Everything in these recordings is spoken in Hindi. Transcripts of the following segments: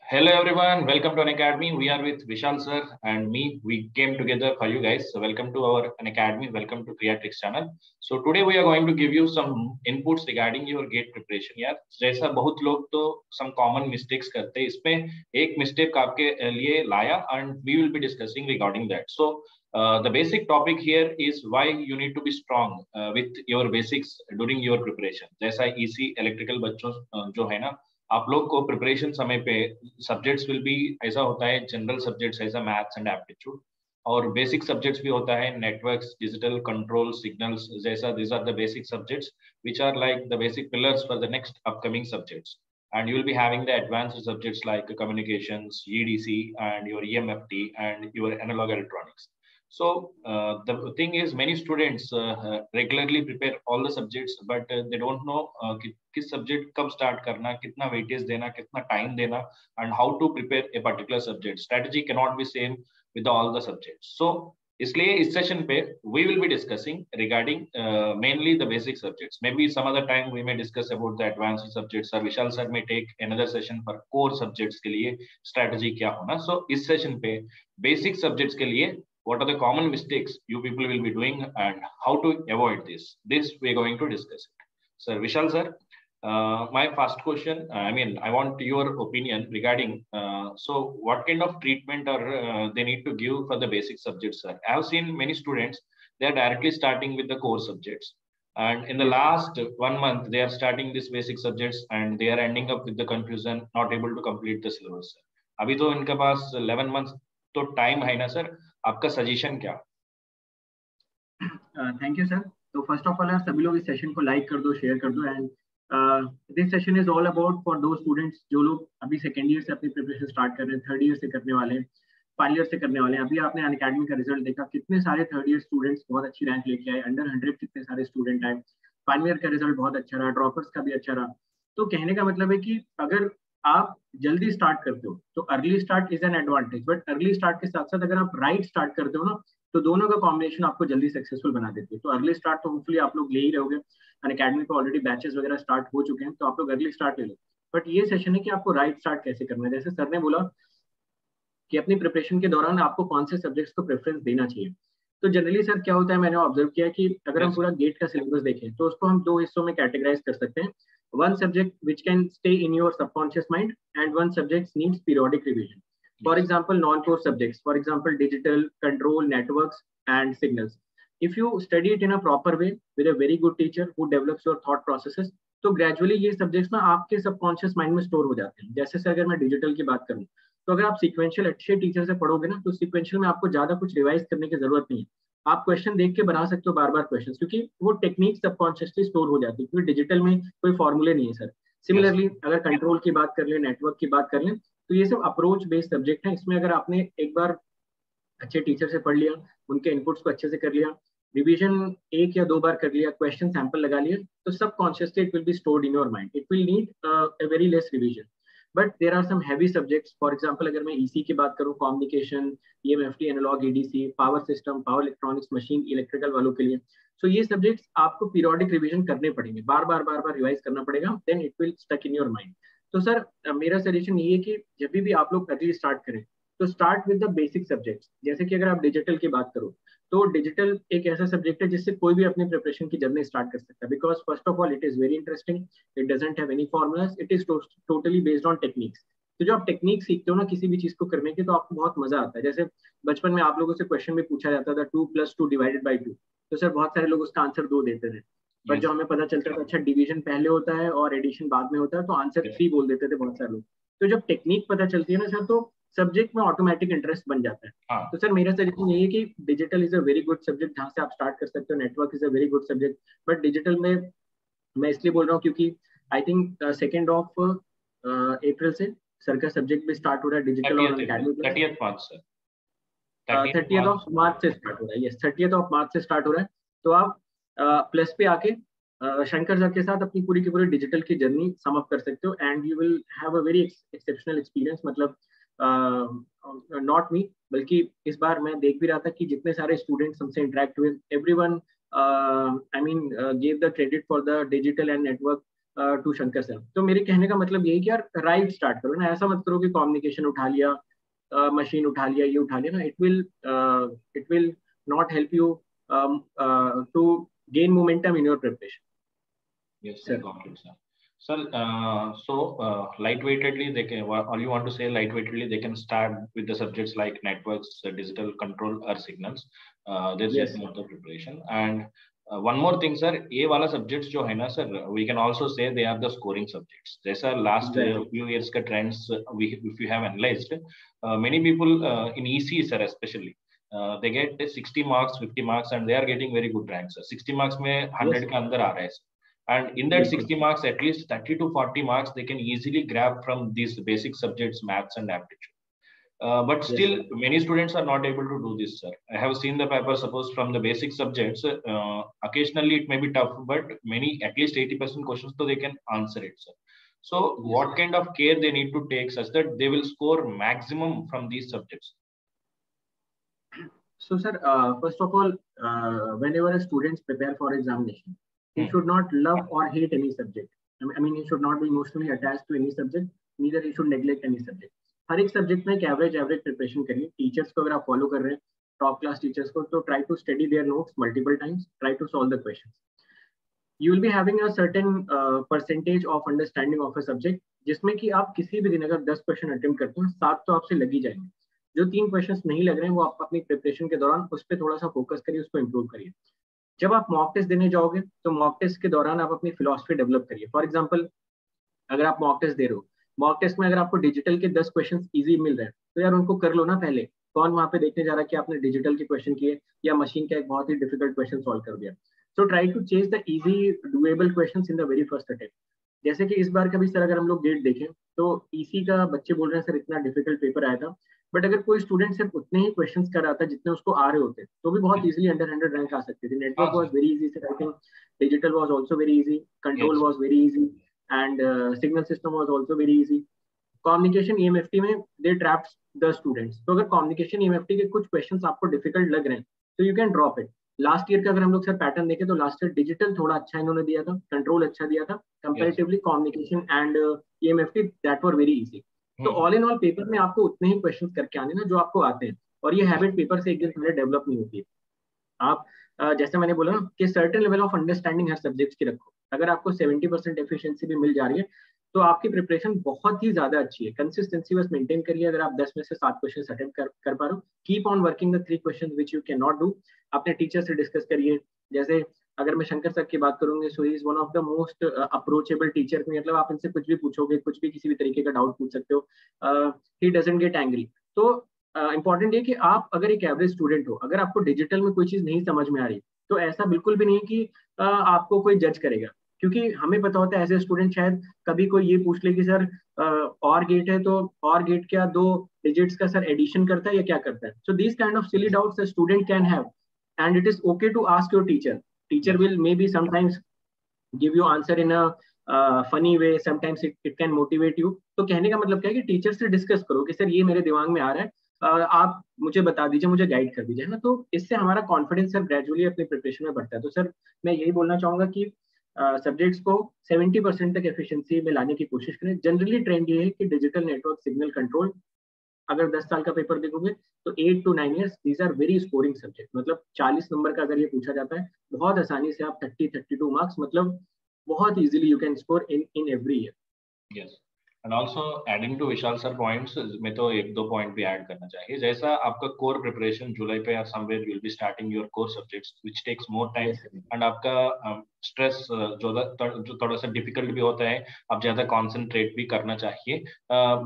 Hello everyone, welcome to Unacademy. We are with Vishal sir and me. We came together for you guys. So welcome to our Unacademy. Welcome to Creatrix channel. So today we are going to give you some inputs regarding your GATE preparation. यार जैसा बहुत लोग तो some common mistakes करते हैं, इसमें एक mistake आपके लिए लाया and we will be discussing regarding that. So the basic topic here is why you need to be strong with your basics during your preparation. जैसा EC electrical बच्चों जो है ना, आप लोग को प्रिपरेशन समय पे सब्जेक्ट्स विल बी ऐसा होता है, जनरल सब्जेक्ट्स ऐसा मैथ्स एंड एप्टीट्यूड, और बेसिक सब्जेक्ट्स भी होता है, नेटवर्क्स, डिजिटल कंट्रोल, सिग्नल्स जैसा. This are the basic subjects which are like the basic pillars for the next upcoming subjects, and you will be having the advanced subjects like communications, EDC, and your EMFT and your analog electronics. So the thing is, many students regularly prepare all the subjects, but they don't know किस सब्जेक्ट कब स्टार्ट करना, कितना वेटेज देना, कितना टाइम देना, and how to prepare a particular subject. Strategy cannot be same with all the subjects. So इसलिए इस सेशन पे we will be discussing regarding mainly the basic subjects. Maybe some other time we may discuss about the advanced subjects, or Vishal sir may take another session for core subjects के लिए strategy क्या होना. So इस सेशन पे basic subjects के लिए what are the common mistakes you people will be doing and how to avoid this. This we are going to discuss it. Sir Vishal sir, my first question, I want your opinion regarding so what kind of treatment or they need to give for the basic subjects, sir? I have seen many students, they are directly starting with the core subjects, and in the last 1 month they are starting this basic subjects and they are ending up with the confusion, not able to complete the syllabus. अभी तो इनके पास 11 months तो टाइम है ना सर, आपका सजेशन क्या? Thank you sir. तो फर्स्ट ऑफ ऑल सभी लोग इस सेशन को लाइक कर दो, शेयर कर दो. And this session is all about for दो स्टूडेंट्स जो लोग अभी सेकेंड ईयर से अपनी प्रिपरेशन स्टार्ट कर रहे हैं, थर्ड ईयर से करने वाले हैं, फाइनल ईयर से करने वाले हैं. अभी आपने अनअकैडमी का रिजल्ट देखा, कितने सारे थर्ड ईयर स्टूडेंट्स बहुत अच्छी रैंक लेके आए, अंडर 100 कितने सारे स्टूडेंट आए. फाइनल ईयर का रिजल्ट बहुत अच्छा रहा, ड्रॉपर्स का भी अच्छा रहा. तो कहने का मतलब है कि अगर आप जल्दी स्टार्ट करते हो तो early start is an advantage, but early start के साथ साथ अगर आप राइट स्टार्ट करते हो ना, तो दोनों का कॉम्बिनेशन आपको जल्दी सक्सेसफुल बना देती है. तो अर्ली स्टार्ट तो होपफुली आप लोग ले ही रहोगे. अनअकैडमी पे ऑलरेडी बैचेस वगैरह स्टार्ट हो चुके हैं, तो आप लोग अर्ली स्टार्ट ले लो. बट ये सेशन है कि आपको राइट स्टार्ट कैसे करना है. जैसे सर ने बोला कि अपनी प्रिपरेशन के दौरान आपको कौन से सब्जेक्ट्स को प्रेफरेंस देना चाहिए. तो जनरली सर क्या होता है, मैंने ऑब्जर्व किया कि अगर हम पूरा गेट का सिलेबस देखें तो उसको हम दो हिस्सों में कैटेगराइज कर सकते हैं. One subject which can stay in your subconscious mind, and one subject needs periodic revision. For example, non-core subjects, for example, digital, control, networks, and signals. If you study it in a proper way with a very good teacher who develops your thought processes, तो gradually ये subjects ना आपके subconscious mind में store हो जाते हैं. जैसे सर अगर मैं digital की बात करूँ, तो अगर आप sequential अच्छे टीचर से पढ़ोगे ना, तो sequential में आपको ज्यादा कुछ रिवाइज करने की जरूरत नहीं है. आप क्वेश्चन देख के बना सकते हो बार बार क्वेश्चन, क्योंकि वो टेक्निक सबकॉन्शियसली स्टोर हो जाती है, क्योंकि डिजिटल में कोई फॉर्मूले नहीं है सर. सिमिलरली अगर कंट्रोल की बात कर लें, नेटवर्क की बात कर लें, तो ये सब अप्रोच बेस्ड सब्जेक्ट है. इसमें अगर आपने एक बार अच्छे टीचर से पढ़ लिया, उनके इनपुट्स को अच्छे से कर लिया, रिवीजन 1 या 2 बार कर लिया, क्वेश्चन सैंपल लगा लिया, तो subconsciously it will be stored in your mind. It will need a very less revision. But there are some heavy subjects. For example अगर मैं ईसी की बात करूँ, communication, EMFT, analog, EDC, power system, power electronics, machine, electrical वालों के लिए, सो ये सब्जेक्ट्स आपको पीरियोडिक रिवीजन करने पड़ेंगे, बार बार रिवाइज करना पड़ेगा. Then it will stuck in your mind. तो सर मेरा सजेशन ये है कि जब भी आप लोग अर्ली स्टार्ट करें तो start with the basic subjects. जैसे कि अगर आप डिजिटल की बात करो, तो डिजिटल एक ऐसा सब्जेक्ट है जिससे कोई भी अपनी प्रिपरेशन की जर्नी स्टार्ट कर सकता है. Because first of all it is very interesting, it doesn't have any formulas, it is totally based on techniques. तो जो आप टेक्निक सीखते हो ना किसी भी चीज को करने के, तो आपको बहुत मजा आता है. जैसे बचपन में आप लोगों से क्वेश्चन में पूछा जाता था 2 + 2 / 2, तो सर बहुत सारे लोग उसका आंसर 2 देते थे. बट जो हमें पता चलता था अच्छा डिवीजन पहले होता है और एडिशन बाद में होता है, तो आंसर 3 बोल देते थे बहुत सारे लोग. तो जब टेक्निक पता चलती है ना सर, तो सब्जेक्ट में ऑटोमेटिक इंटरेस्ट बन जाता है. तो सर मेरा सजेशन यही है कि digital is a very good subject जहाँ से आप स्टार्ट कर सकते हो. Network is a very good subject. But digital में मैं इसलिए बोल रहा हूँ क्योंकि आई थिंक 2 अप्रैल से सर का सब्जेक्ट भी स्टार्ट हो रहा है डिजिटल और अकेडमी. 30th मार्च से. 30th मार्च से स्टार्ट हो रहा है. यस, 30th मार्च से स्टार्ट हो रहा है. तो आप प्लस पे आके शंकर सर के साथ अपनी पूरी की पूरी डिजिटल की जर्नी सम अप कर सकते हो. And you will have a very exceptional experience. मतलब नॉट मी, बल्कि इस बार मैं देख भी रहा था कि जितने सारे स्टूडेंट्स हमसे इंटरेक्ट हुए, everyone gave the credit for the digital and network to Shankar sir. तो मेरे कहने का मतलब यही कि यार राइट स्टार्ट करो ना, ऐसा मत करो कि कम्युनिकेशन उठा लिया, मशीन उठा लिया, ये उठा लिया ना, it will not help you to gain momentum in your preparation. Yes, sir. Got it, sir. Sir, lightweightedly, they can, or you want to say lightweightedly, they can start with the subjects like networks, digital control, or signals. There's Yes. more the preparation. And one more thing, sir, ये वाला subjects जो है ना, sir, we can also say they are the scoring subjects. जैसा last few years का trends, if you have analyzed, many people in EC, sir, especially. They get 60 marks, 50 marks, and they are getting very good ranks. 60 marks में 100 के अंदर आ रहा है. And in that 60 marks, at least 30 to 40 marks, they can easily grab from these basic subjects, maths and aptitude. But still, many students are not able to do this, sir. I have seen the paper, suppose from the basic subjects, occasionally it may be tough, but many, at least 80% questions, so they can answer it, sir. So what kind of care they need to take such that they will score maximum from these subjects? So, sir, first of all, whenever a student prepare for examination, he should not love or hate any subject. I mean, he should not be emotionally attached to any subject. Neither he should neglect any subject. हर एक सब्जेक्ट में एक एवरेज प्रिपरेशन करिए. टीचर्स को अगर आप फॉलो कर रहे हैं, टॉप क्लास टीचर्स को, तो try to study their notes multiple times, try to solve the questions. You will be having a certain percentage of understanding of a subject, जिसमें कि आप किसी भी दिन अगर 10 क्वेश्चन अटेम्प्ट करते हैं, 7 तो आपसे लग ही जाएंगे. जो 3 क्वेश्चंस नहीं लग रहे हैं, वो आप अपनी प्रिपरेशन के दौरान उस पर थोड़ा सा फोकस करिए, उसको इंप्रूव करिए. जब आप मॉक टेस्ट देने जाओगे, तो मॉक टेस्ट के दौरान आप अपनी फिलॉसफी डेवलप करिए. फॉर एग्जांपल, अगर आप मॉक टेस्ट दे रहे हो, मॉक टेस्ट में अगर आपको डिजिटल के 10 क्वेश्चन इजी मिल रहे हैं, तो यार उनको कर लो ना पहले. कौन वहां पे देखने जा रहा है कि आपने डिजिटल के क्वेश्चन किए या मशीन का एक बहुत ही डिफिकल्ट क्वेश्चन सॉल्व कर दिया. So try to chase the easy doable questions in the very first attempt. जैसे कि इस बार का भी सर अगर हम लोग गेट देखें, तो ईसी का बच्चे बोल रहे हैं सर इतना डिफिकल्ट पेपर आया था, बट अगर कोई स्टूडेंट सिर्फ उतने ही क्वेश्चंस कर रहा था जितने उसको आ रहे होते, तो भी बहुत इजीली अंडर 100 रैंक आ सकते थे. Network was very easy sir, I think digital was also very easy, control was very easy, and signal system was also very easy. Communication EMFT में दे ट्रैप्ड द स्टूडेंट्स. तो अगर कम्युनिकेशन ईएमएफटी के कुछ क्वेश्चंस आपको डिफिकल्ट लग रहे हैं, तो you can drop it. Last year का अगर हम लोग सर पैटर्न देखें, तो लास्ट ईयर डिजिटल थोड़ा अच्छा इन्होंने दिया था, कंट्रोल अच्छा दिया था, comparatively communication and EMFT that were very easy. तो ऑल इन ऑल पेपर में आपको उतने ही क्वेश्चंस करके आने ना जो आपको आते हैं, और ये हैबिट पेपर से एक दिन पहले डेवलप नहीं होती है. आप जैसे मैंने बोला ना कि certain level of understanding her subject की रखो. अगर आपको 70% एफिशिएंसी भी मिल जा रही है, तो आपकी प्रिपरेशन बहुत ही ज्यादा अच्छी है. कंसिस्टेंसी बस मेंटेन करिए. अगर आप 10 में से 7 क्वेश्चन अटेम्प्ट कर पा रहे हो, keep on working the 3 question which you can not do. अपने टीचर से डिस्कस करिए. जैसे अगर मैं शंकर सर की बात करूंगी, so he is one of the most approachable teacher. मतलब आप इनसे कुछ भी पूछोगे, कुछ भी किसी भी तरीके का डाउट पूछ सकते हो. He doesn't get angry. तो इंपॉर्टेंट ये कि आप अगर एक एवरेज स्टूडेंट हो, अगर आपको डिजिटल में कोई चीज नहीं समझ में आ रही, तो ऐसा बिल्कुल भी नहीं कि आपको कोई जज करेगा. क्योंकि हमें पता होता है एज ए स्टूडेंट, शायद कभी कोई ये पूछ ले कि सर और गेट है, तो और गेट क्या 2 डिजिट्स का सर एडिशन करता है या क्या करता है. So this kind of silly doubts a student can have, and it is okay to ask your teacher. Teacher will may be sometimes give you answer in a funny way, sometimes it can motivate you. तो कहने का मतलब क्या है कि टीचर से डिस्कस करो कि सर ये मेरे दिमाग में आ रहा है, आप मुझे बता दीजिए, मुझे गाइड कर दीजिए, है ना. तो इससे हमारा कॉन्फिडेंस सर ग्रेजुअली अपनी प्रिपरेशन में बढ़ता है. तो सर मैं यही बोलना चाहूंगा कि सब्जेक्ट्स को 70% तक एफिशिएंसी में लाने की कोशिश करें. जनरली ट्रेंड ये है कि डिजिटल नेटवर्क सिग्नल कंट्रोल, अगर 10 साल का पेपर देखोगे, तो 8 to 9 years these are very scoring subject. मतलब 40 नंबर का अगर ये पूछा जाता है, बहुत आसानी से आप 30-32 मार्क्स, मतलब बहुत easily you can score in every year. Yes. And also adding to Vishal sir points, मैं तो 1-2 पॉइंट भी ऐड करना चाहिए. जैसा आपका कोर प्रिपरेशन जुलाई पे या somewhere will be starting your core subjects which takes more time, and आपका स्ट्रेस जो थोड़ा सा डिफिकल्ट भी होता है, आप ज्यादा कॉन्सेंट्रेट भी करना चाहिए.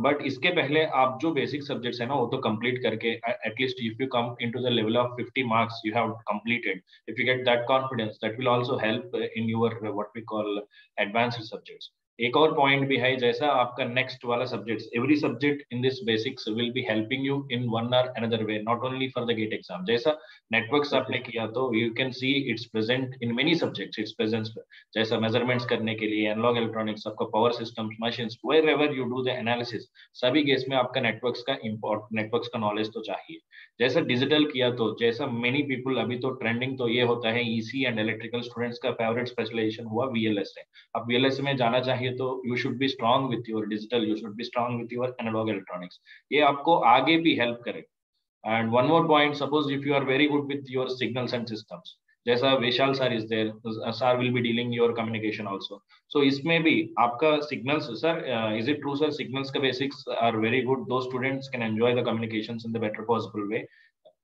बट इसके पहले आप जो बेसिक सब्जेक्ट्स है ना, वो तो कंप्लीट करके, at least if you come into the level of 50 marks you have completed, if you get that confidence, that will also help in your what we call advanced subjects. एक और पॉइंट भी है, जैसा आपका नेक्स्ट वाला subjects, every subject in this basics will be helping you in one or another way, not only for the GATE exam. जैसा नेटवर्क्स आपने किया तो you can see it's present in many subjects, it's presence जैसा मेजरमेंट्स करने के लिए एनालॉग इलेक्ट्रॉनिक्स, आपका power systems, machines, wherever you do the analysis, सभी केस में आपका नेटवर्क्स का नॉलेज तो चाहिए। जैसा डिजिटल किया तो जैसा मेनी पीपल, अभी तो ट्रेंडिंग तो ये होता है, ईसी एंड इलेक्ट्रिकल स्टूडेंट्स का फेवरेट स्पेशलाइजेशन हुआ वीएलएस है। अब वीएलएस में जाना चाहिए तो you should be strong with your digital, you should be strong with your analog electronics, ये आपको आगे भी हेल्प करे। And one more point, suppose if you are very good with your signals and systems, जैसा Vishal sir is there, sir will be dealing your communication also, so इसमें भी आपका signals, sir is it true sir, signals का बेसिक्स आर वेरी गुड, दो students can enjoy the communications in the better possible way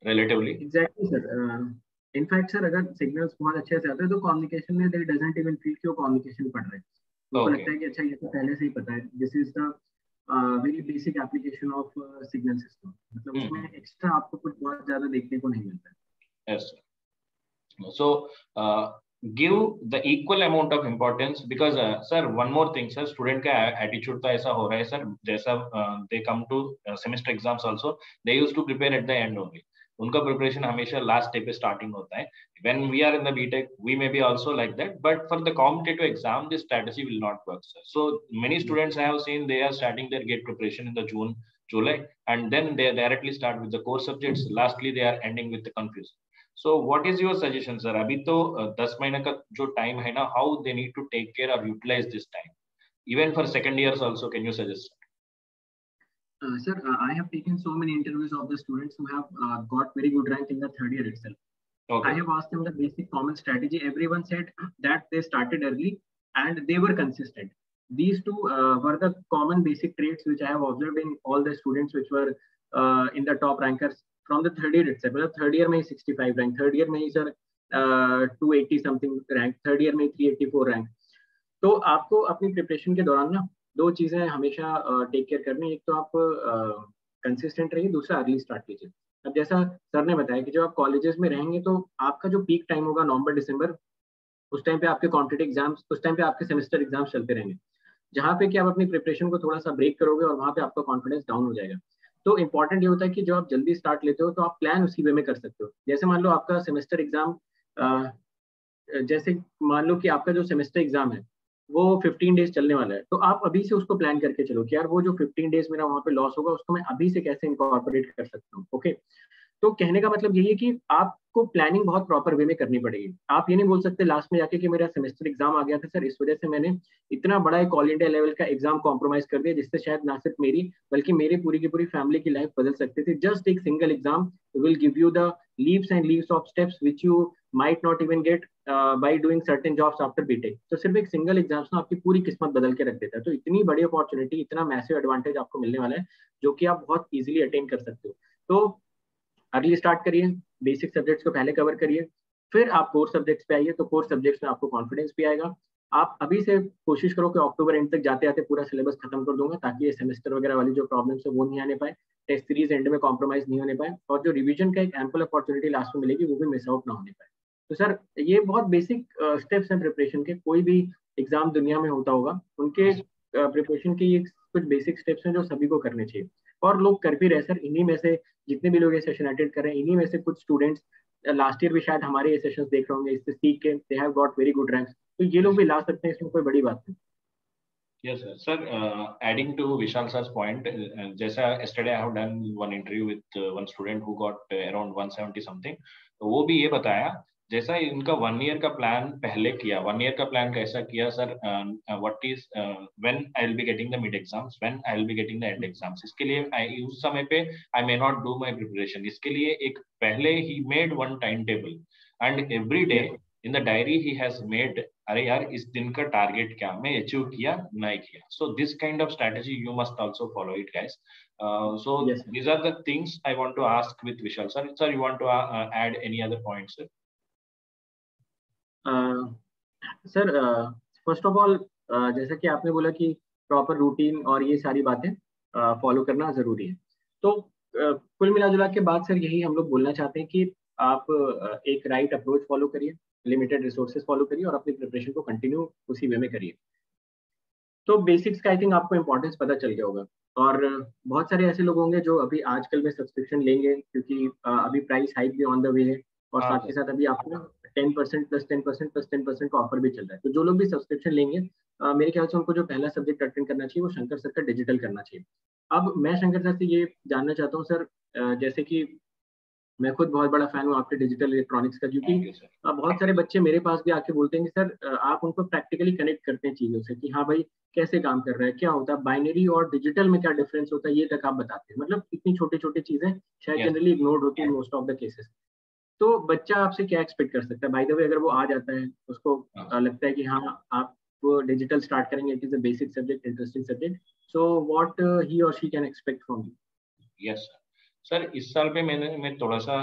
relatively? Exactly sir, in fact sir अगर सिग्नल्स बहुत अच्छे से आते हैं तो कम्युनिकेशन में दे डजंट इवन फील कि वो कम्युनिकेशन पढ़ रहे हैं, उनको लगता है कि अच्छा ये तो पहले से ही पता है, this is the very basic application of signal system, मतलब उसमें एक्स्ट्रा आपको कुछ बहुत ज्यादा देखने को नहीं मिलता है। Yes, so give the equal amount of importance because sir, one more thing sir, student का attitude तो ऐसा हो रहा है sir, जैसा they come to semester exams also, they used to prepare at the end only, उनका प्रिपरेशन हमेशा लास्ट डे पे स्टार्टिंग होता है। when we are in the BTech we may be also like that, but for the competitive exam this strategy will not work sir. So many students I have seen they are starting their gate preparation in the June July and then they directly start with the core subjects, lastly they are ending with the confusion. So what is your suggestion sir, अभी तो 10 महीने का जो टाइम है ना, how they need to take care or utilize this time even for second years also, can you suggest? Sir, I have taken so many interviews of the students who have got very good rank in the third year itself. Okay. I have asked them the basic common strategy. Everyone said that they started early and they were consistent. These two were the common basic traits which I have observed in all the students which were in the top rankers from the third year itself. मतलब third year में 65 rank, third year में ही sir 280 something rank, third year में 384 rank. तो आपको अपनी प्रिपरेशन के दौरान ना दो चीजें हमेशा टेक केयर करनी, एक तो आप कंसिस्टेंट रहिए, दूसरा अर्ली स्टार्ट कीजिए। अब जैसा सर ने बताया कि जब आप कॉलेजेस में रहेंगे तो आपका जो पीक टाइम होगा नवंबर दिसंबर, उस टाइम पे आपके कॉम्पिटिटिव एग्जाम्स, उस टाइम पे आपके सेमेस्टर एग्जाम्स चलते रहेंगे, जहाँ पे कि आप अपनी प्रिपरेशन को थोड़ा सा ब्रेक करोगे और वहाँ पे आपका कॉन्फिडेंस डाउन हो जाएगा। तो इंपॉर्टेंट ये होता है कि जब आप जल्दी स्टार्ट लेते हो तो आप प्लान उसी वे में कर सकते हो। जैसे मान लो आपका सेमेस्टर एग्जाम, जैसे मान लो कि आपका जो सेमेस्टर एग्जाम है वो 15 डेज चलने वाला है, तो आप अभी से उसको प्लान करके चलो कि यार वो जो 15 डेज मेरा वहां पे लॉस होगा उसको मैं अभी से कैसे इनकॉर्पोरेट कर सकता हूँ। ओके, तो कहने का मतलब यही है कि आपको प्लानिंग बहुत प्रॉपर वे में करनी पड़ेगी। आप ये नहीं बोल सकते लास्ट में जाके कि मेरा सेमेस्टर एग्जाम आ गया था सर, इस वजह से मैंने इतना बड़ा एक ऑल इंडिया लेवल का एग्जाम कॉम्प्रोमाइज कर दिया जिससे शायद ना सिर्फ मेरी बल्कि मेरी पूरी की पूरी फैमिली की लाइफ बदल सकती थी। जस्ट एक single exam will give you the leaves and leaves of steps which you might not even get by doing certain jobs after BTech. तो सिर्फ एक सिंगल एग्जाम्स ना आपकी पूरी किस्मत बदल के रख देता है। तो इतनी बड़ी अपॉर्चुनिटी, इतना मैसिव एडवांटेज आपको मिलने वाला है जो कि आप बहुत इजीली अटेन कर सकते हो। तो अर्ली स्टार्ट करिए, बेसिक सब्जेक्ट्स को पहले कवर करिए, फिर आप कोर सब्जेक्ट्स पे आइए, तो कोर सब्जेक्ट्स में आपको कॉन्फिडेंस भी आएगा। आप अभी से कोशिश करो कि अक्टूबर एंड तक जाते आते पूरा सिलेबस खत्म कर दूंगा ताकि ये सेमेस्टर वगैरह वाली जो प्रॉब्लम्स है वो नहीं आने पाए, टेस्ट सीरीज एंड में कॉम्प्रोमाइज नहीं होने पाए, और जो रिवीजन का एक एम्पल अपॉर्चुनिटी लास्ट में मिलेगी वो भी मिस आउट ना होने पाए। तो सर ये बहुत बेसिक स्टेप्स हैं प्रिपरेशन के, कोई भी एग्जाम दुनिया में होता होगा उनके प्रिपरेशन के ये कुछ बेसिक स्टेप्स हैं जो सभी को करने चाहिए, और लोग कर भी रहे सर। इन्हीं में से जितने भी लोग ये सेशन अटेंड कर रहे हैं, इन्हीं में से कुछ स्टूडेंट्स लास्ट ईयर भी शायद हमारे ये सेशंस देख रहे होंगे, इससे सीख के they have got very good ranks, तो ये लोग भी ला सकते हैं, इसमें कोई बड़ी बात नहीं। Yes, sir. Sir, adding to Vishal sir's point, जैसा yesterday I have done one interview with one student who got around 170 something, तो वो भी ये बताया जैसा इनका 1 ईयर का प्लान पहले किया। 1 ईयर का प्लान कैसा किया sir, what is when I will be getting the mid exams, when I will be getting the end exams, इसके लिए उस समय पे I may not do my preparation, इसके लिए एक पहले ही made one time table and every day in the diary he has made, अरे यार इस दिन का टारगेट क्या मैं अचीव किया नहीं किया। सो this kind of strategy you must also follow it guys. So yes, these are the things I want to ask with Vishal sir. Sir, you want to add any other points sir? Sir first of all जैसा कि आपने बोला कि प्रॉपर रूटीन और ये सारी बातें फॉलो करना जरूरी है, तो कुल मिला जुला के बाद सर यही हम लोग बोलना चाहते हैं कि आप एक राइट अप्रोच फॉलो करिए, लिमिटेड रिसोर्सेज फॉलो करिए और अपनी प्रिपरेशन को कंटिन्यू उसी वे में करिए। तो बेसिक्स का आई थिंक आपको इंपॉर्टेंस पता चल गया होगा। और बहुत सारे ऐसे लोग होंगे जो अभी आजकल में सब्सक्रिप्शन लेंगे, क्योंकि अभी प्राइस हाइक भी ऑन द वे है, और हाँ साथ के साथ अभी आपको 10% प्लस 10% प्लस 10% का ऑफर भी चल रहा है। तो जो लोग भी सब्सक्रिप्शन लेंगे, मेरे ख्याल से उनको जो पहला सब्जेक्ट अटेंड करना चाहिए वो शंकर सर का डिजिटल करना चाहिए। अब मैं शंकर सर से ये जानना चाहता हूँ सर, जैसे कि मैं खुद बहुत बड़ा फैन हूँ आपके डिजिटल इलेक्ट्रॉनिक्स का, क्योंकि थैंक यू सर। बहुत सारे बच्चे मेरे पास भी आके बोलते हैं कि सर आप उनको प्रैक्टिकली कनेक्ट करते हैं चीजों से, कि हाँ भाई कैसे काम कर रहा है, क्या होता है बाइनरी और डिजिटल में, क्या डिफरेंस होता है, ये तक आप बताते हैं। मतलब इतनी छोटी छोटी चीजें शायद यस जनरली इग्नोर्ड होती है मोस्ट ऑफ द केसेस। तो बच्चा आपसे क्या एक्सपेक्ट कर सकता है? बाय द वे, अगर वो आ जाता है, उसको लगता है कि हाँ आप वो डिजिटल स्टार्ट करेंगे, it is a basic subject, interesting subject, so what he or she can expect from you? Yes sir. Sir इस साल पे मैं थोड़ा सा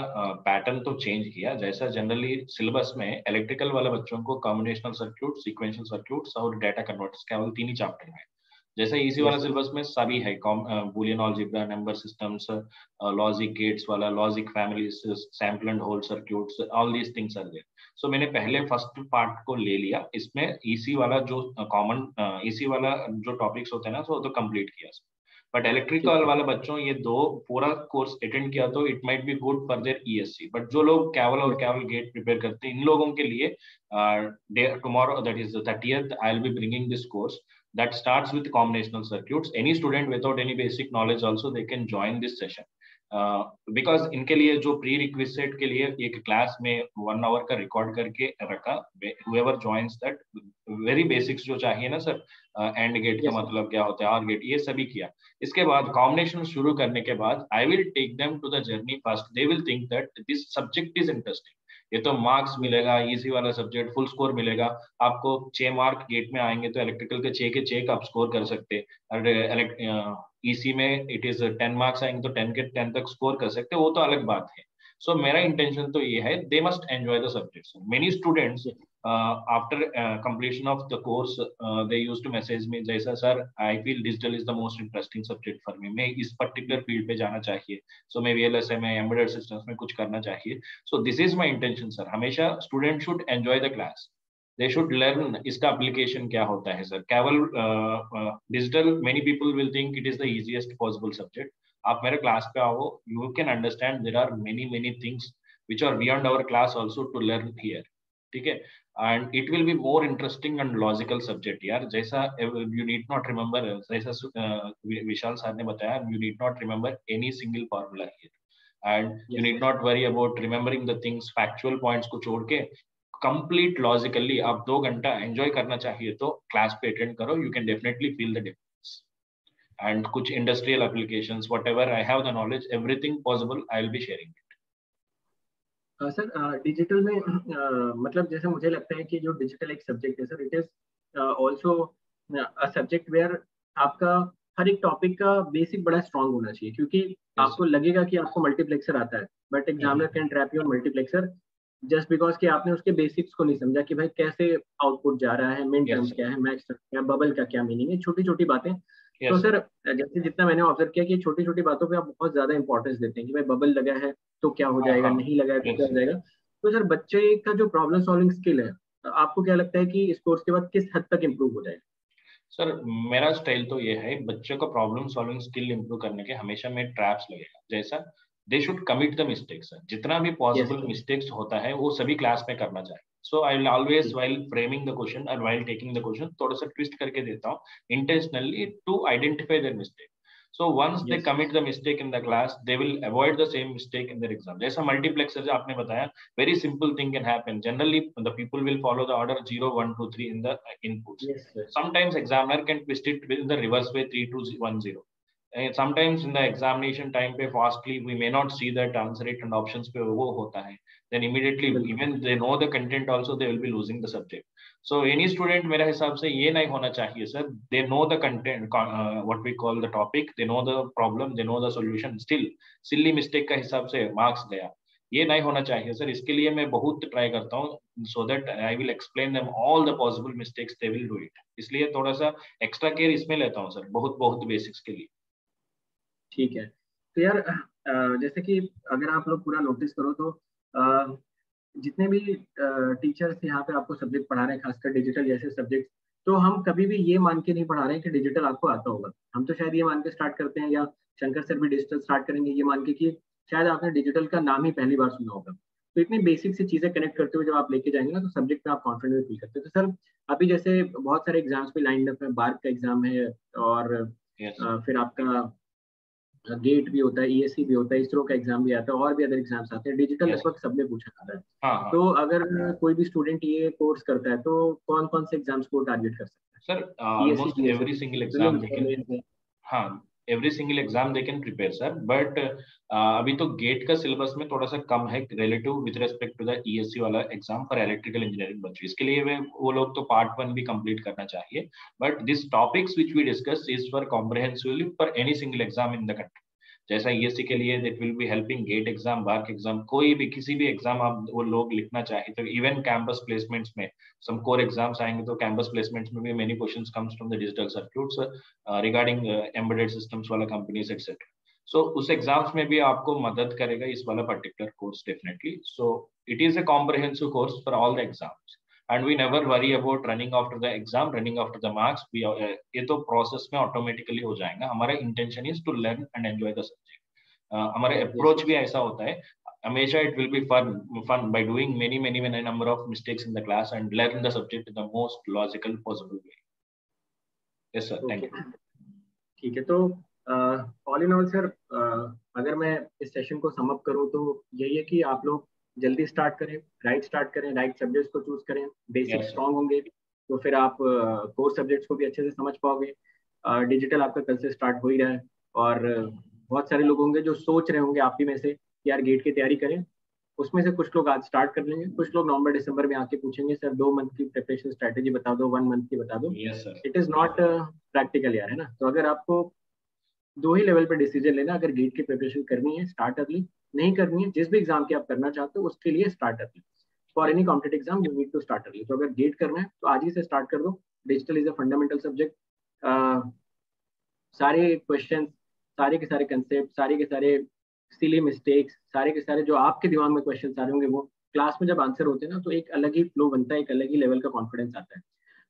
पैटर्न तो चेंज किया। जैसा जनरली सिलेबस में इलेक्ट्रिकल वाले बच्चों को कॉम्बिनेशनल सर्क्यूट, सीक्वेंशियल सर्क्यूट्स और डाटा कन्वर्टर्स केवल 3 ही चैप्टर है। जैसे इसी वाला यस सिलेबस में सभी है, boolean algebra, number systems, logic gates वाला, logic families, sample and hold circuits, all these things are there. So मैंने पहले फर्स्ट पार्ट को ले लिया, इसमें ईसी वाला जो कॉमन ईसी वाला जो टॉपिक्स होते हैं ना, सो तो कंप्लीट किया। बट ठीक इलेक्ट्रिकल है। वाले बच्चों ये दो पूरा कोर्स अटेंड किया तो it might be good for their ESC. But जो लोग कैवल और यस कैवल गेट प्रिपेयर करते हैं, इन लोगों के लिए tomorrow, that is the 30th, I'll be bringing this course that starts with combinational circuits. Any student without any basic knowledge also they can join this session. Because इनके लिए जो प्री रिक्विजिट के लिए एक क्लास में 1 आवर का रिकॉर्ड करके रखा, whoever joins that, very basics जो चाहिए ना सर, एंड गेट का यस मतलब क्या होता है, और गेट, ये सभी किया। इसके बाद कॉम्बिनेशन शुरू करने के बाद I will take them to the journey first. They will think that this subject is interesting, ये तो मार्क्स यस मिलेगा, इजी वाला सब्जेक्ट, फुल स्कोर मिलेगा आपको। 6 मार्क गेट में आएंगे तो इलेक्ट्रिकल के 6 के 6 आप स्कोर कर सकते हैं। और ईसी में इट इज 10 मार्क्स आएंगे तो 10 के 10 तक स्कोर कर सकते हैं, वो तो अलग बात है। सो मेरा इंटेंशन तो ये है, they must enjoy the subject. Many students after completion of the course they used to message me, जैसा sir I feel digital is the most interesting subject for me, मैं इस particular field पे जाना चाहिए, so मैं VLSI में embedded systems में कुछ करना चाहिए। So this is my intention sir, हमेशा student should enjoy the class, they should learn इसका application क्या होता है सर। केवल digital, many people will think it is the easiest possible subject। आप मेरे क्लास पे आओ, you can understand there are many things which are beyond our class also to learn here, ठीक है। And it will be more interesting and logical subject यार। जैसा यू नीड नॉट रिमेंबर, जैसा विशाल सर ने बताया, you need not remember any single formula here, and you yes need not worry about remembering the things, factual points को छोड़ के कंप्लीट लॉजिकली आप 2 घंटा एंजॉय करना चाहिए तो क्लास पे अटेंड करो, you can definitely feel the difference. And कुछ industrial applications, whatever I have the knowledge, everything possible I will be sharing. Sir digital में मतलब जैसे मुझे लगता है कि जो डिजिटल एक सब्जेक्ट है sir, it is also a subject where आपका हर एक टॉपिक का बेसिक बड़ा स्ट्रांग होना चाहिए, क्योंकि यस आपको लगेगा कि आपको मल्टीप्लेक्सर आता है, but examiner can trap you on multiplexer just because कि आपने उसके बेसिक्स को नहीं समझा, कि भाई कैसे आउटपुट जा रहा है, मिन टर्म्स यस क्या है, मैक्स क्या है, बबल का क्या मीनिंग है, छोटी छोटी बातें। तो यस सर जैसे जितना मैंने ऑब्जर्व किया कि छोटी छोटी बातों पे आप बहुत ज्यादा इंपॉर्टेंस देते हैं, कि भाई बबल लगा है तो क्या हो हाँ जाएगा, हाँ नहीं लगा है तो क्या यस। हो जाएगा। तो सर बच्चे का जो प्रॉब्लम सॉल्विंग स्किल है, आपको क्या लगता है कि इस कोर्स के बाद किस हद तक इम्प्रूव हो जाएगा? सर मेरा स्टाइल तो ये है, बच्चे को प्रॉब्लम सॉल्विंग स्किल इंप्रूव करने के हमेशा में ट्रैप्स लगेगा। जैसा they should commit the mistakes, जितना भी यस पॉसिबल मिस्टेक्स होता है वो सभी क्लास में करना चाहिए। सो आई विल ऑलवेज ठीक व्हाइल फ्रेमिंग द क्वेश्चन और व्हाइल टेकिंग द क्वेश्चन थोड़ा सा ट्विस्ट करके देता हूँ intentionally to identify their mistake. So once they yes commit the mistake in the class, they will avoid the same mistake in their exam. जैसा multiplexer जो आपने बताया, very simple thing can happen. Generally, the people will follow the order 0, 1, 2, 3 in the inputs. Yes sir Sometimes examiner can twist it in the reverse way, 3, 2, 1, 0. And sometimes in the examination time पे fastly we may not see that answer it and options पे वो होता है. Then immediately बिल्कुल। even they know the content also they will be losing the subject. So any student मेरे हिसाब से ये नहीं होना चाहिए sir, they know the content, what we call the topic, they know the problem, they know the solution, still silly mistake का हिसाब से marks गया, ये नहीं होना चाहिए सर। इसके लिए मैं बहुत ट्राई करता हूँ, so that I will explain them all the possible mistakes, they will do it। इसलिए थोड़ा सा एक्स्ट्रा केयर इसमें लेता हूँ सर, बहुत बहुत बेसिक्स के लिए। ठीक है। तो यार जैसे कि अगर आप लोग पूरा नोटिस करो तो जितने भी टीचर्स यहाँ पे आपको सब्जेक्ट पढ़ा रहे हैं, खासकर डिजिटल जैसे सब्जेक्ट, तो हम कभी भी ये मान के नहीं पढ़ा रहे हैं कि डिजिटल आपको आता होगा। हम तो शायद ये मान के स्टार्ट करते हैं, या शंकर सर भी डिजिटल स्टार्ट करेंगे ये मान के कि शायद आपने डिजिटल का नाम ही पहली बार सुना होगा। तो इतनी बेसिक सी चीजें कनेक्ट करते हुए जब आप लेके जाएंगे ना, तो सब्जेक्ट में आप कॉन्फिडेंस फील करते हैं। तो सर अभी जैसे बहुत सारे एग्जाम्स भी लाइंड अप है, बार्क का एग्जाम है, और फिर आपका गेट भी होता है, ईएससी भी होता है, इसरो का एग्जाम भी आता है, और भी अदर एग्जाम्स आते हैं। डिजिटल लगभग सब में पूछा जाता है। हाँ, तो अगर कोई भी स्टूडेंट ये कोर्स करता है तो कौन कौन से एग्जाम्स को टारगेट कर सकता है? Sir almost every single exam they can, हाँ every single exam they can prepare sir, but अभी तो गेट का सिलेबस में थोड़ा सा कम है relative with respect to the ESC वाला एग्जाम फॉर इलेक्ट्रिकल इंजीनियरिंग बच्चों। इसके लिए वो लोग तो पार्ट 1 भी कंप्लीट करना चाहिए, but this topics which we discuss is for comprehensively for any single exam in the country. जैसा ईएससी के लिए that will be helping GATE exam, BARC exam, कोई भी किसी भी एग्जाम आप वो लोग लिखना चाहे तो इवन कैंपस प्लेसमेंट्स में some core exams आएंगे तो कैंपस प्लेसमेंट्स में भी many questions comes from the digital circuits regarding embedded systems वाला companies etc. So उस एग्जाम्स में भी आपको मदद करेगा इस वाला particular course definitely. So it is a comprehensive course for all the exams and we never worry about running after the exam, running after the marks. ये तो प्रोसेस में ऑटोमेटिकली हो जाएगा। हमारा intention is to learn and enjoy the subject. हमारा अप्रोच भी ऐसा होता है हमेशा, it will be fun by doing many number of mistakes in the class and learn the subject in the most logical possible way. Yes sir, thank you. ठीक है, तो ऑल इन ऑल सर अगर मैं इस सेशन को सम अप करूं तो यही है कि आप लोग जल्दी स्टार्ट करें, स्टार्ट करें, राइट सब्जेक्ट्स को चूज करें, बेसिक स्ट्रांग होंगे तो फिर आप कोर सब्जेक्ट्स को भी अच्छे से समझ पाओगे। डिजिटल आपका कल से स्टार्ट हो ही रहा है, और बहुत सारे लोग होंगे जो सोच रहे होंगे आप ही में से कि यार गेट की तैयारी करें। उसमें से कुछ लोग आज स्टार्ट कर लेंगे, कुछ लोग नवंबर दिसंबर में आके पूछेंगे सर 2 मंथ की प्रिपरेशन स्ट्रेटेजी बता दो, 1 मंथ की बता दो। इट इज नॉट प्रैक्टिकल यार, है ना। तो अगर आपको 2 ही लेवल पे डिसीजन लेना, अगर गेट की प्रिपरेशन करनी है स्टार्ट अर्ली, नहीं करनी है जिस भी एग्जाम की आप करना चाहते हो उसके लिए start early. For any competitive exam you need to start early. तो अगर गेट करना है तो आज ही से स्टार्ट कर दो। Digital is a fundamental subject. सारे क्वेश्चन, सारे के सारे कंसेप्ट, सारे के सारे सिली मिस्टेक्स, सारे के सारे जो आपके दिमाग में क्वेश्चन आ रहे होंगे वो क्लास में जब आंसर होते हैं ना, तो एक अलग ही फ्लो बनता है, एक अलग ही लेवल का कॉन्फिडेंस आता है।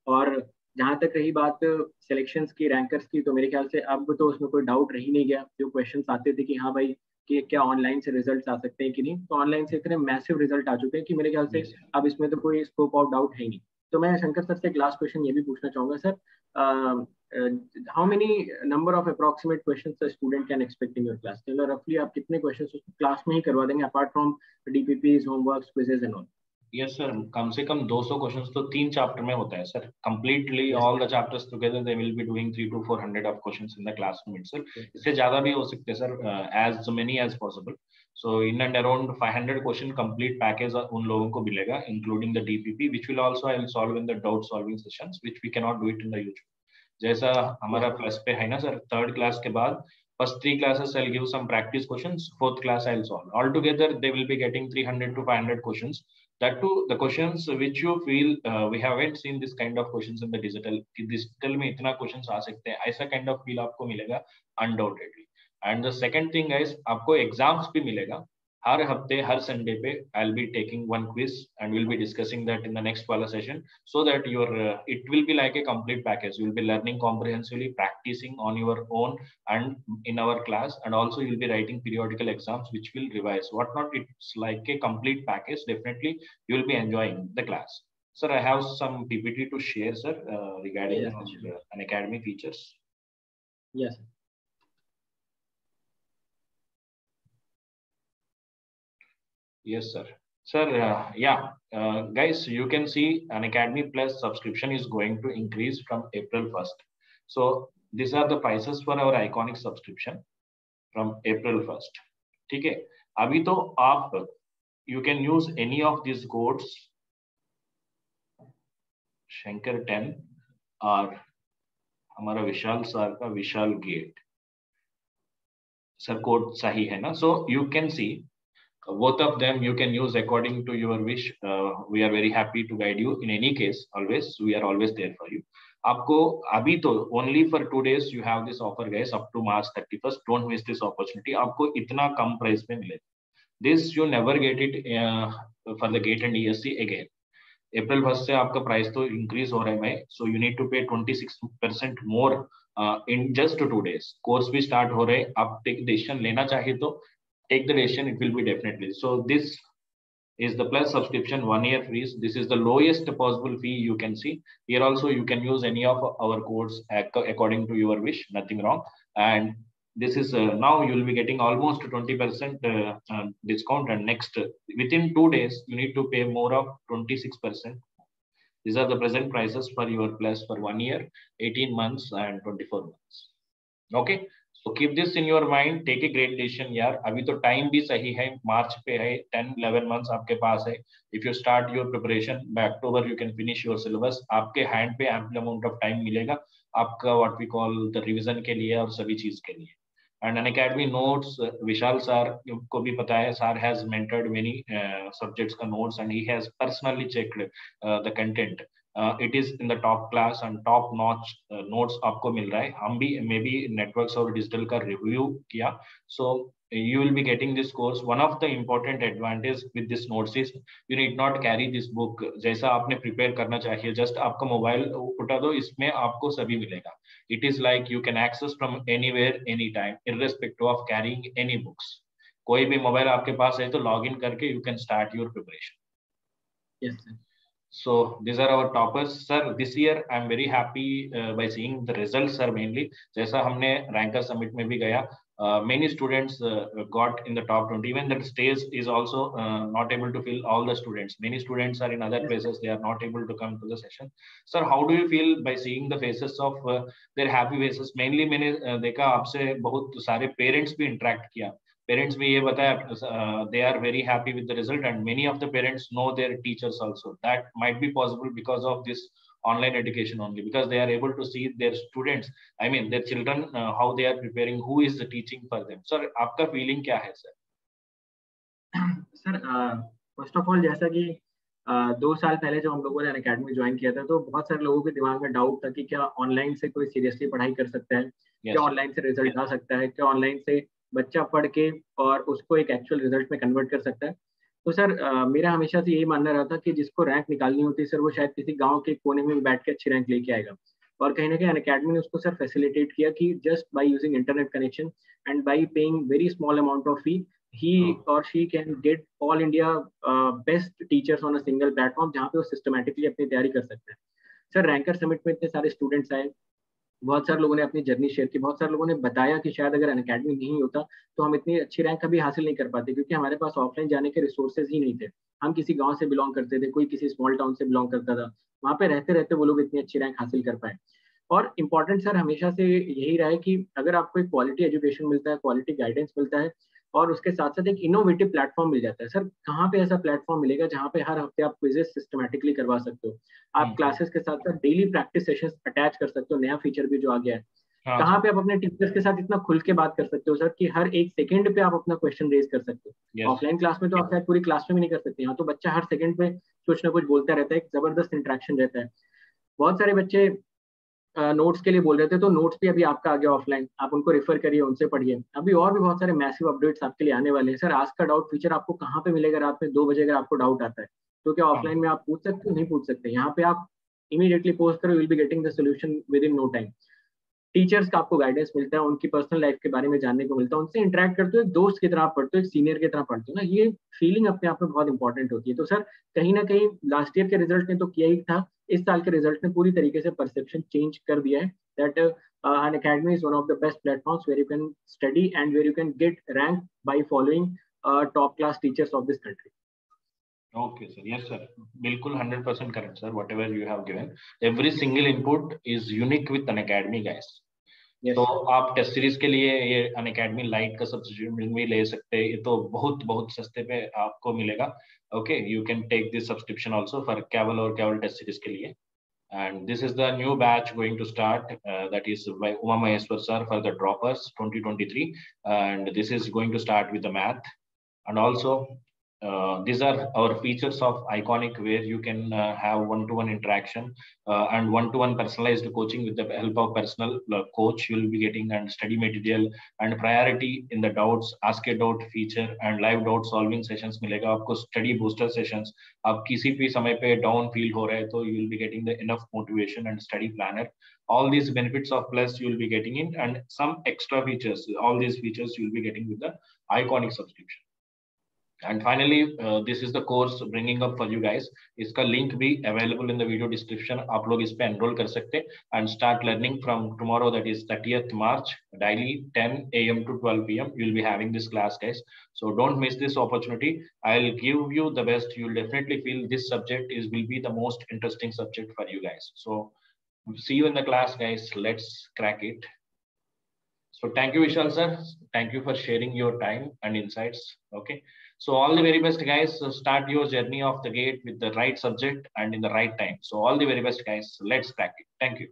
और जहाँ तक रही बात सिलेक्शंस की, रैंकर्स की, तो मेरे ख्याल से अब तो उसमें कोई डाउट रह ही नहीं गया। जो क्वेश्चंस आते थे कि हाँ भाई कि क्या ऑनलाइन से रिजल्ट्स आ सकते हैं कि नहीं, तो ऑनलाइन से इतने मैसिव रिजल्ट आ चुके हैं कि मेरे ख्याल से अब इसमें तो कोई स्कोप ऑफ डाउट है ही नहीं। तो मैं शंकर सर से एक लास्ट क्वेश्चन ये भी पूछना चाहूंगा sir, how many number of approximate questions a student can expect in your class? मतलब रफली आप कितने क्वेश्चंस क्लास में ही करवा देंगे apart from DPPs, homeworks, quizzes and all? Yes sir, कम से कम 200 क्वेश्चंस तो 3 चैप्टर में होता है sir. Completely all the chapters together they will be doing 300 to 400 of questions in the classroom itself. इससे ज्यादा भी हो सकते हैं sir, as many as possible. So in and around 500 question complete package उन लोगों को मिलेगा, including the DPP, which will also I will solve in the doubt solving sessions, which we can not do it in the YouTube. जैसा हमारा प्लस पे है ना सर, 3rd क्लास के बाद first 3 classes I'll give some practice questions, 4th class I'll solve. Altogether they will be getting 300 to 500 questions. That too the questions which you feel we haven't seen this kind of questions in the digital कि digital में इतना questions आ सकते हैं, ऐसा kind of feel आपको मिलेगा undoubtedly. And the second thing is आपको exams भी मिलेगा हर हफ्ते, हर संडे पे I'll be taking one quiz and we'll be discussing that in the next Pala session, so that your it will be like a complete package. You'll be learning comprehensively, practicing on your own and in our class, and also you'll be writing periodical exams which will revise whatnot. It's like a complete package. Definitely you'll be enjoying the class. Sir, I have some PPT to share sir, regarding an academy features. Yes. Yes sir. Sir, guys, you can see an Academy Plus subscription is going to increase from April 1st. So these are the prices for our iconic subscription from April 1st. ठीक है, अभी तो आप you can use any of these codes, Shankar 10 और हमारा विशाल सर का विशाल गेट सर, कोड सही है ना? So you can see both of them you can use according to your wish. We are very happy to guide you in any case. Always we are always there for you. आपको अभी तो only for 2 days you have this offer guys, up to March 31st. Don't miss this opportunity. आपको इतना कम प्राइस में मिलेगा. This you never get it for the GATE and ESC again. अप्रैल 1 से आपका प्राइस तो इंक्रीज हो रहा है भाई, so you need to pay 26% more in just 2 days. Course भी स्टार्ट हो रहे, आप टेक डिसीजन लेना चाहिए तो take the decision, it will be definitely. So this is the plus subscription 1 year fees. This is the lowest possible fee you can see. Here also you can use any of our codes according to your wish, nothing wrong. And this is now you will be getting almost 20% discount, and next within 2 days you need to pay more of 26%. These are the present prices for your plus for 1 year, 18 months and 24 months. Okay, so keep this in your mind, take a great decision यार. अभी तो टाइम भी सही है, मार्च पे है, 10-11 months आपके पास है. If you start your preparation by October, you can finish your syllabus. आपके हैंड पे ample amount of time मिलेगा आपका what we call the revision के लिए और सभी चीज के लिए. And Unacademy notes, Vishal sir को भी पता है, sir has mentored many subjects का notes and he has personally checked the content. It is in the top class and top notch notes आपको मिल रहा है. हम भी मे बी नेटवर्क्स और डिजिटल का रिव्यू किया, so you will be getting this course. One of the important advantage with this notes is you need not carry this book. जैसा आपने प्रिपेयर करना चाहिए, जस्ट आपका मोबाइल उठा दो, इसमें आपको सभी मिलेगा. It is like you can access from anywhere, anytime, irrespective of carrying any books. कोई भी मोबाइल आपके पास है तो लॉग इन करके you can start your preparation. Yes, sir. So these are our toppers, sir. This year I am very happy by seeing the results, sir. Mainly जैसा हमने रैंकर समिट में भी गया, many students got in the top 20. Even the stage is also not able to fill all the students. Many students are in other places, they are not able to come to the session. Sir, how do you feel by seeing the faces of their happy faces? Mainly मैंने देखा आपसे बहुत सारे parents भी interact किया. Parents भी ये बताया they are very happy with the result, and many of the parents know their teachers also. That might be possible because of this online education only, because they are able to see their students, I mean their children, how they are preparing, who is the teaching for them. Sir, आपका feeling क्या है sir? Sir first of all जैसा कि 2 साल पहले जब हम लोगों ने अनअकैडमी ज्वाइन किया था तो बहुत सारे लोगों के दिमाग में डाउट था कि क्या ऑनलाइन से कोई सीरियसली पढ़ाई कर सकता है, क्या ऑनलाइन से रिजल्ट आ सकता है, क्या ऑनलाइन से बच्चा पढ़ के और उसको एक एक्चुअल रिजल्ट में कन्वर्ट कर सकता है. तो सर मेरा हमेशा से यही मानना रहा था कि जिसको रैंक निकालनी होती है सर वो शायद किसी गांव के कोने में बैठ के अच्छी रैंक लेके आएगा. और कहीं ना कहीं अनअकैडमी ने उसको सर फैसिलिटेट किया कि just by using internet connection and bye paying very small amount of fee, he or she can get all India best teachers on a single platform जहाँ पे वो systematically अपनी तैयारी कर सकते हैं. सर रैंकर समिट में इतने सारे स्टूडेंट्स आए, बहुत सारे लोगों ने अपनी जर्नी शेयर की, बहुत सारे लोगों ने बताया कि शायद अगर अनअकैडमी नहीं होता तो हम इतनी अच्छी रैंक कभी हासिल नहीं कर पाते, क्योंकि हमारे पास ऑफलाइन जाने के रिसोर्सेज ही नहीं थे. हम किसी गांव से बिलोंग करते थे, कोई किसी स्मॉल टाउन से बिलोंग करता था, वहाँ पे रहते रहते वो लोग इतनी अच्छी रैंक हासिल कर पाए. और इम्पॉर्टेंट सर हमेशा से यही रहा है कि अगर आपको एक क्वालिटी एजुकेशन मिलता है, क्वालिटी गाइडेंस मिलता है और उसके साथ साथ एक इनोवेटिव प्लेटफॉर्म मिल जाता है. सर कहाँ पे ऐसा प्लेटफॉर्म मिलेगा जहाँ पे हर हफ्ते आप क्विजेस सिस्टमैटिकली करवा सकते हो, आप क्लासेस के साथ साथ डेली प्रैक्टिस सेशंस अटैच कर सकते हो, नया फीचर भी जो आ गया है. कहाँ पे आप अपने टीचर्स के साथ इतना खुल के बात कर सकते हो सर कि हर एक सेकंड पे आप अपना क्वेश्चन रेज कर सकते हो. ऑफलाइन क्लास में तो आप शायद पूरी क्लास में भी नहीं कर सकते, यहाँ तो बच्चा हर सेकंड पे कुछ ना कुछ बोलता रहता है, एक जबरदस्त इंटरेक्शन रहता है. बहुत सारे बच्चे नोट्स के लिए बोल रहे थे, तो नोट्स भी अभी आपका आ गया ऑफलाइन, आप उनको रेफर करिए, उनसे पढ़िए. अभी और भी बहुत सारे मैसिव अपडेट्स आपके लिए आने वाले हैं. सर आस्क का डाउट फीचर आपको कहाँ पे मिलेगा? रात में 2 बजे अगर आपको डाउट आता है तो क्या ऑफलाइन में आप पूछ सकते हो? नहीं पूछ सकते. यहाँ पे आप इमीडिएटली पोस्ट करो, will be getting the solution within no time. Teachers का आपको गाइडेंस मिलता है, उनकी पर्सनल लाइफ के बारे में जानने को मिलता है, उनसे इंटरेक्ट करते हो, एक दोस्त की तरह पढ़ते हो, एक सीनियर की तरह पढ़ते हो ना, ये फीलिंग अपने आप में बहुत इंपॉर्टेंट होती है. तो सर कहीं ना कहीं लास्ट ईयर के रिजल्ट ने तो किया ही था, इस साल के रिजल्ट ने पूरी तरीके से परसेप्शन चेंज कर दिया है that Unacademy is one of the best platforms where you can study and where you can get rank by following top class teachers of this country. Okay, sir. Yes, sir. बिल्कुल 100% correct, sir. Whatever you have given, every single input is unique with Unacademy, guys. Yes. तो आप टेस्ट सीरीज के लिए ये अनअकैडमी लाइट का सब्सक्रिप्शन भी ले सकते हैं. ये तो बहुत बहुत सस्ते पे आपको मिलेगा. Okay, you can take this subscription also for कैवल और कैवल टेस्ट सीरीज के लिए. And this is the new batch going to start, that is by Uma Maheshwar sir for the droppers 2023, and this is going to start with the math. And also these are our features of Iconic, where you can have one-to-one interaction and one-to-one personalized coaching with the help of personal coach you will be getting, and study material and priority in the doubts, ask a doubt feature and live doubt solving sessions मिलेगा आपको, study booster sessions. आप किसी भी समय पे down feel हो रहे हैं तो you will be getting the enough motivation and study planner. All these benefits of Plus you will be getting in, and some extra features. All these features you will be getting with the Iconic subscription. And finally, this is the course bringing up for you guys. इसका link भी available in the video description. आप लोग इस पे enroll कर सकते हैं and start learning from tomorrow, that is 30th March, daily 10 a.m. to 12 p.m. You'll be having this class, guys. So don't miss this opportunity. I'll give you the best. You'll definitely feel this subject will be the most interesting subject for you guys. So see you in the class, guys. Let's crack it. So thank you, Vishal sir. Thank you for sharing your time and insights. Okay. So all the very best, guys. So start your journey off the gate with the right subject and in the right time. So all the very best, guys. Let's crack it. Thank you.